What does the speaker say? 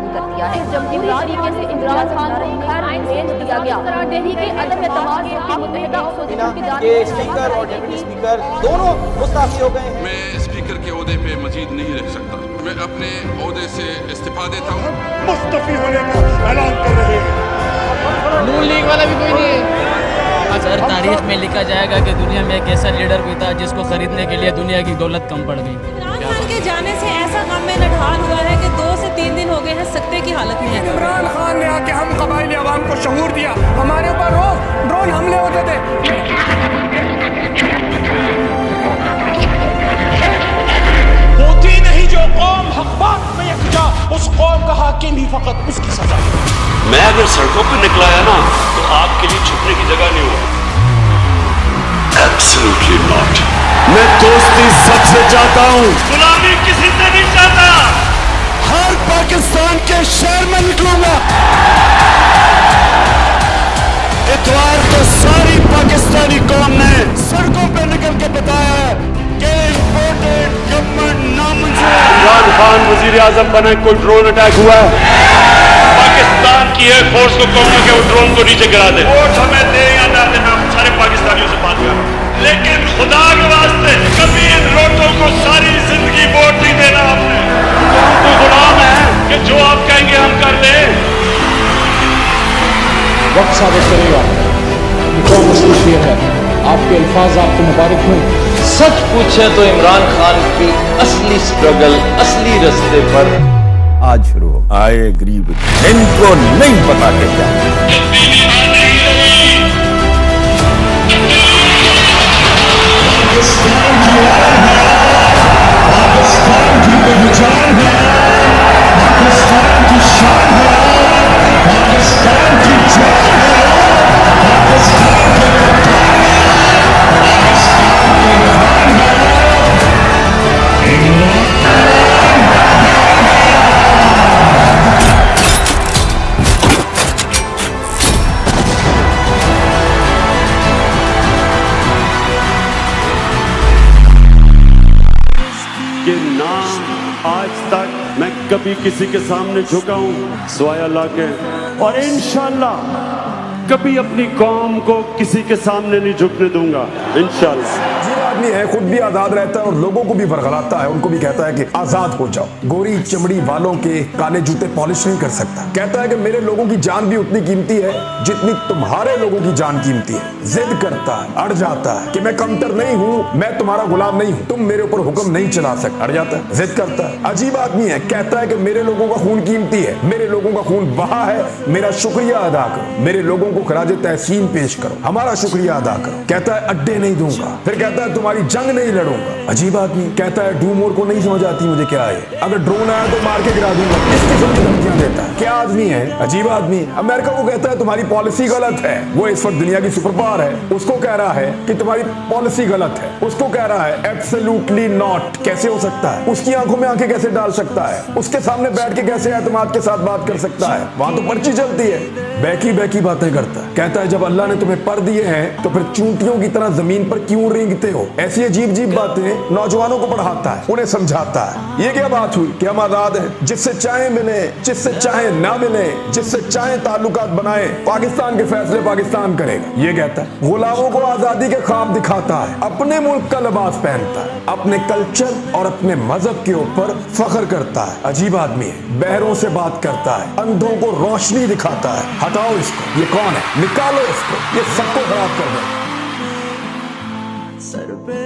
बंद कर दिया है। जमहूरी तरीके से इमरान खान को घर भेज दिया गया। दिल्ली के अदम एतमाद के मुत्तहिदा अपोजिशन की जानिब से स्पीकर और डिप्टी स्पीकर दोनों मुस्तफी हो गए हैं। मैं स्पीकर के ओहदे पे मजीद नहीं रह सकता। मैं अपने ओहदे से इस्तीफा देता हूँ। मुस्तफी होने का ऐलान कर रहे हैं। नून लीग वाला भी कोई नहीं है। सर तारीख में लिखा जाएगा कि दुनिया में एक ऐसा लीडर भी था जिसको खरीदने के लिए दुनिया की दौलत कम पड़ गई। इमरान खान के जाने से ऐसा गम में नढाल हुआ है कि 2 से 3 दिन हो गए हैं, सकते की हालत में है। इमरान खान ने आके हम कबाइली आवाम को शऊर दिया। हमारे ऊपर रोज ड्रोन हमले होते थे। होती नहीं जो कौम हक बात में यकजा, उस कौम का हाकिम ही फकत उसकी सजा। मैं अगर सड़कों पर निकलाया ना तो आपके लिए छुपने की जगह नहीं होगी। Absolutely not. मैं दोस्ती सबसे चाहता हूँ, गुलामी किसी से नहीं चाहता। हर पाकिस्तान के शहर में निकलूंगा। इतवार को सारी पाकिस्तानी कौम ने सड़कों पे निकल के बताया है कि इम्पोर्टेड गवर्नमेंट नामंजूर। इमरान खान वजीर आजम बने, कोई ड्रोन अटैक हुआ है। पाकिस्तान की एयरफोर्स को कहूंगा कि वो ड्रोन को नीचे गिरा दे। वोट हमें दे या ना दे, मैं सारे पाकिस्तानियों से बात कर रहा हूं। लेकिन खुदा के वास्ते कभी इन लोटों को सारी जिंदगी वोट नहीं देना। आपने तो गुलाम है कि जो आप कहेंगे हम कर ले। वक्त साबित करेगा कौन मशहूरियत है। आपके अल्फाज आपको मुबारक हों। सच पूछे तो इमरान खान की असली स्ट्रगल असली रास्ते पर आज शुरू हो। आए गरीब इनको नहीं पता कि क्या पाकिस्तान की पहचान है, पाकिस्तान की शान है, पाकिस्तान की जान है, पाकिस्तान के कप्तान है, पाकिस्तान के खान है। कि ना आज तक मैं कभी किसी के सामने झुका हूं सिवाय अल्लाह के, और इंशाल्लाह कभी अपनी कौम को किसी के सामने नहीं झुकने दूंगा इंशाल्लाह। आदमी है, खुद भी आजाद रहता है और लोगों को भी बरगलाता है। उनको भी कहता है कि आजाद हो जाओ। गोरी चमड़ी वालों के काले जूते पॉलिश नहीं कर सकता। कहता है कि मेरे लोगों की जान भी उतनी कीमती है जितनी तुम्हारे लोगों की जान कीमती है। जिद करता है, अड़ जाता है कि मैं कमतर नहीं हूं, मैं तुम्हारा गुलाम नहीं हूं, तुम मेरे ऊपर हुक्म नहीं चला सकते। अड़ जाता है, जिद करता है। अजीब आदमी है, कहता है कि मेरे लोगों का खून कीमती है, मेरे लोगों का खून बहा है, मेरा शुक्रिया अदा करो, मेरे लोगों को खराज तहसीन पेश करो, हमारा शुक्रिया अदा करो। कहता है अड्डे नहीं दूंगा, फिर कहता है तुम्हारी जंग नहीं लड़ूंगा। अजीब आदमी कहता है डूमोर को नहीं समझ आती मुझे क्या है, अगर ड्रोन आया तो मार के गिरा दूंगा। इस किस्म की धमकियां देता है। क्या आदमी है, अजीब आदमी। अमेरिका को कहता है तुम्हारी पॉलिसी गलत है। वो इस वक्त दुनिया की सुपर पावर है, उसको कह रहा है कि तुम्हारी पॉलिसी गलत है। उसको कह रहा है एब्सोल्युटली नॉट। कैसे हो सकता है? उसकी आंखों में आंखें कैसे डाल सकता है? उसके सामने बैठ के कैसे एतमाद के साथ बात कर सकता है? वहां तो पर्ची चलती है। बैकी बैकी बातें करता है। कहता है जब अल्लाह ने तुम्हें पर दिए हैं तो फिर चूंटियों की तरह जमीन पर क्यों रेंगते हो? ऐसी अजीब अजीब बातें नौजवानों को पढ़ाता है, उन्हें समझाता है। ये क्या बात हुई कि हम आजाद हैं, जिससे चाहे मिले, जिससे चाहे ना मिले, जिससे चाहे ताल्लुकात बनाए, पाकिस्तान के फैसले पाकिस्तान करेगा। ये कहता है गुलामों को आजादी के ख्वाब दिखाता है, अपने मुल्क का लिबास पहनता है, अपने कल्चर और अपने मजहब के ऊपर फख्र करता है। अजीब आदमी है, बहरों से बात करता है, अंधों को रोशनी दिखाता है। हटाओ इसको, ये कौन है? निकालो इसको, ये सबको खराब कर दो। सर पे